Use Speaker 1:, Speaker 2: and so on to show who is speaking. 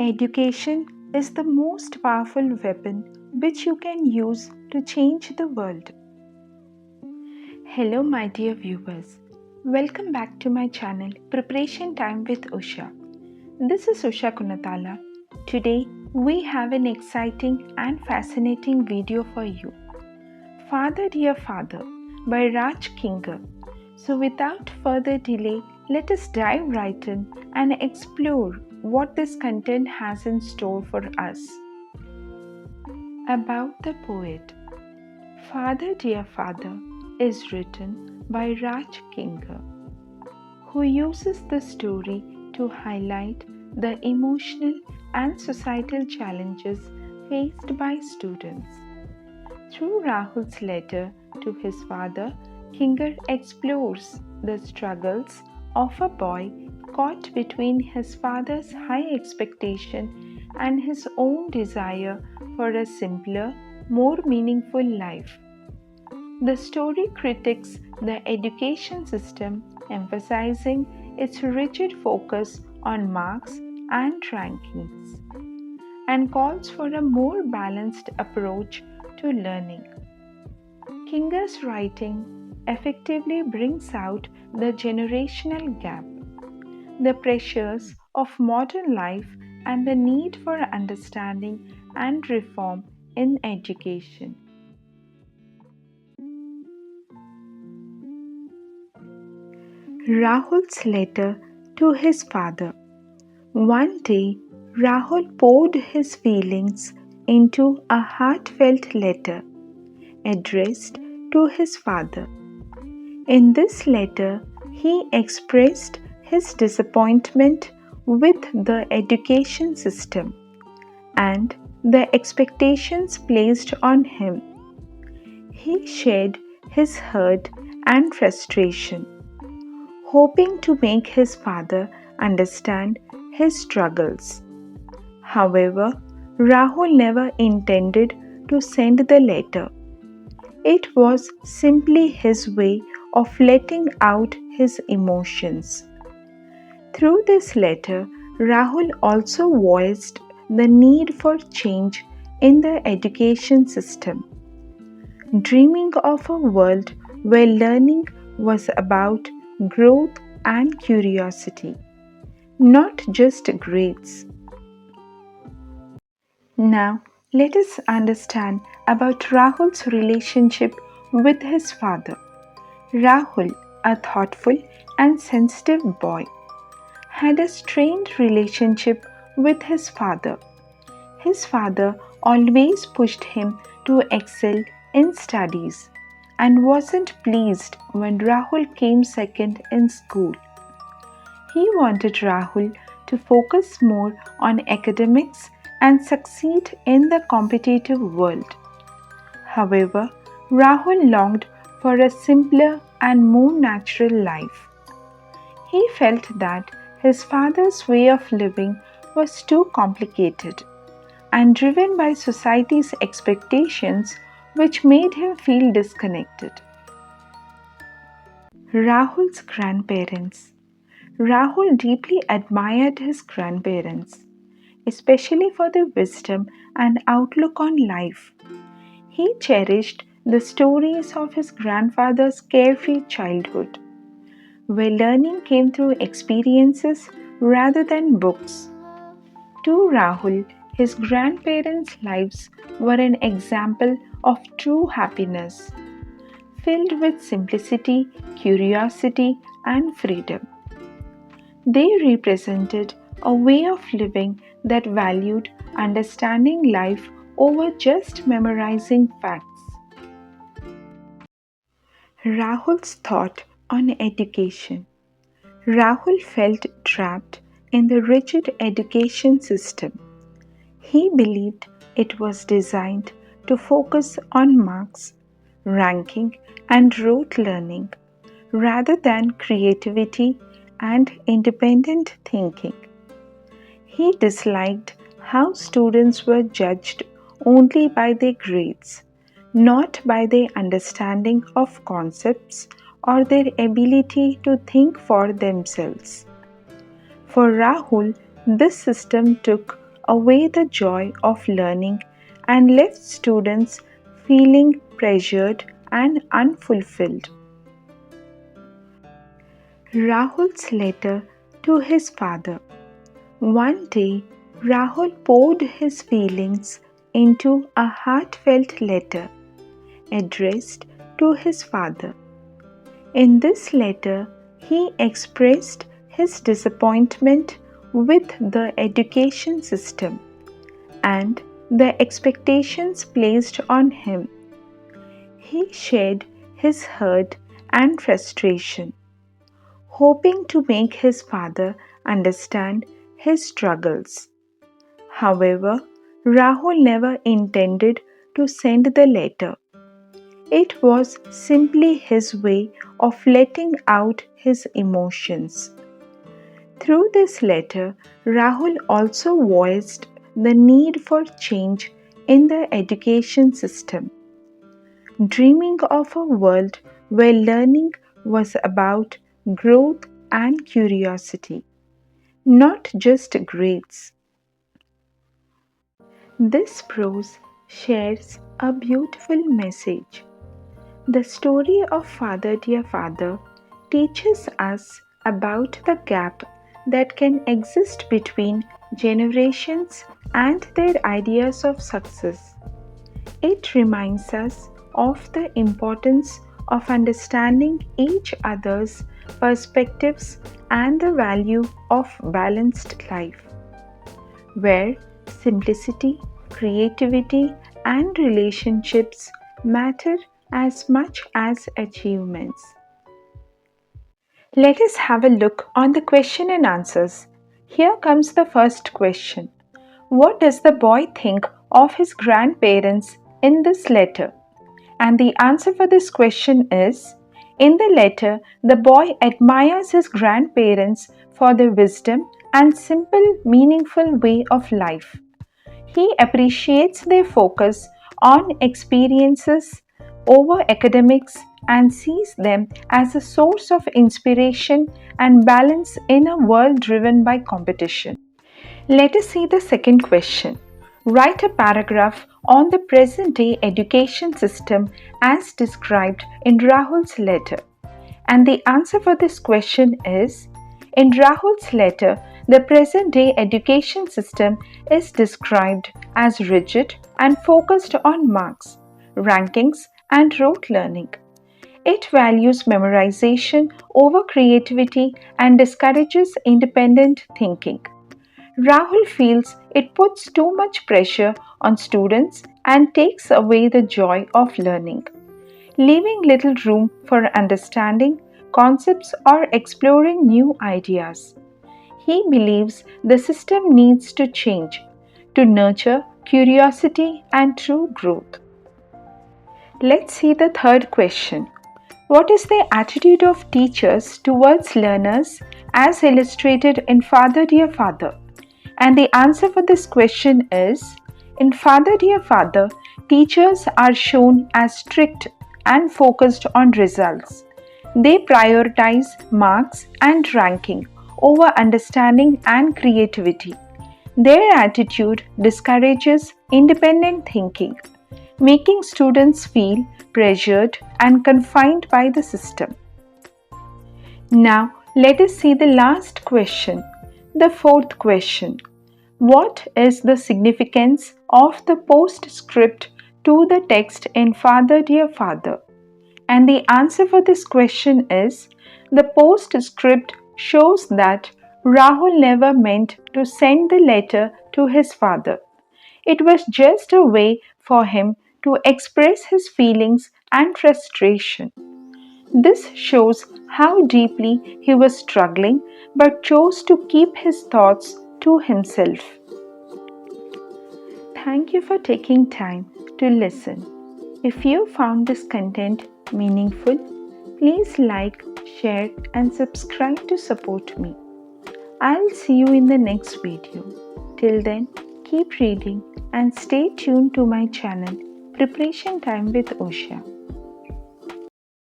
Speaker 1: Education is the most powerful weapon which you can use to change the world. Hello, my dear viewers. Welcome back to my channel Preparation Time with Usha. This is Usha Kunatala. Today, we have an exciting and fascinating video for you. Father Dear Father by Raj Kinger. So, without further delay, let us dive right in and explore what this content has in store for us. About the poet. Father Dear Father is written by Raj Kinger, who uses the story to highlight the emotional and societal challenges faced by students. Through Rahul's letter to his father, Kinger explores the struggles of a boy caught between his father's high expectation and his own desire for a simpler, more meaningful life. The story critiques the education system, emphasizing its rigid focus on marks and rankings, and calls for a more balanced approach to learning. Kinger's writing effectively brings out the generational gap, the pressures of modern life, and the need for understanding and reform in education. Rahul's letter to his father. One day, Rahul poured his feelings into a heartfelt letter addressed to his father. In this letter, he expressed his disappointment with the education system and the expectations placed on him. He shared his hurt and frustration, hoping to make his father understand his struggles. However, Rahul never intended to send the letter. It was simply his way of letting out his emotions. Through this letter, Rahul also voiced the need for change in the education system, dreaming of a world where learning was about growth and curiosity, not just grades. Now, let us understand about Rahul's relationship with his father. Rahul, a thoughtful and sensitive boy, had a strained relationship with his father. His father always pushed him to excel in studies and wasn't pleased when Rahul came second in school. He wanted Rahul to focus more on academics and succeed in the competitive world. However, Rahul longed for a simpler and more natural life. He felt that his father's way of living was too complicated and driven by society's expectations, which made him feel disconnected. Rahul's grandparents. Rahul deeply admired his grandparents, especially for their wisdom and outlook on life. He cherished the stories of his grandfather's carefree childhood, where learning came through experiences rather than books. To Rahul, his grandparents' lives were an example of true happiness, filled with simplicity, curiosity, and freedom. They represented a way of living that valued understanding life over just memorizing facts. Rahul's thought on education. Rahul felt trapped in the rigid education system. He believed it was designed to focus on marks, ranking, and rote learning rather than creativity and independent thinking. He disliked how students were judged only by their grades, not by their understanding of concepts or their ability to think for themselves. For Rahul, this system took away the joy of learning and left students feeling pressured and unfulfilled. Rahul's letter to his father. One day, Rahul poured his feelings into a heartfelt letter addressed to his father. In this letter, he expressed his disappointment with the education system and the expectations placed on him. He shared his hurt and frustration, hoping to make his father understand his struggles. However, Rahul never intended to send the letter. It was simply his way of letting out his emotions. Through this letter, Rahul also voiced the need for change in the education system, dreaming of a world where learning was about growth and curiosity, not just grades. This prose shares a beautiful message. The story of Father Dear Father teaches us about the gap that can exist between generations and their ideas of success. It reminds us of the importance of understanding each other's perspectives and the value of balanced life, where simplicity, creativity, and relationships matter as much as achievements. Let us have a look on the question and answers. Here comes the first question. What does the boy think of his grandparents in this letter? And the answer for this question is, in the letter, the boy admires his grandparents for their wisdom and simple, meaningful way of life. He appreciates their focus on experiences over academics and sees them as a source of inspiration and balance in a world driven by competition. Let us see the second question. Write a paragraph on the present day education system as described in Rahul's letter. And the answer for this question is, in Rahul's letter, the present day education system is described as rigid and focused on marks, rankings, and rote learning. It values memorization over creativity and discourages independent thinking. Rahul feels it puts too much pressure on students and takes away the joy of learning, leaving little room for understanding concepts or exploring new ideas. He believes the system needs to change to nurture curiosity and true growth. Let's see the third question. What is the attitude of teachers towards learners as illustrated in Father Dear Father? And the answer for this question is, in Father Dear Father, teachers are shown as strict and focused on results. They prioritize marks and ranking over understanding and creativity. Their attitude discourages independent thinking, making students feel pressured and confined by the system. Now, let us see the last question, the fourth question. What is the significance of the postscript to the text in Father Dear Father? And the answer for this question is, the postscript shows that Rahul never meant to send the letter to his father. It was just a way for him to express his feelings and frustration. This shows how deeply he was struggling but chose to keep his thoughts to himself. Thank you for taking time to listen. If you found this content meaningful, please like, share, and subscribe to support me. I'll see you in the next video. Till then, keep reading and stay tuned to my channel, Preparation Time with Usha.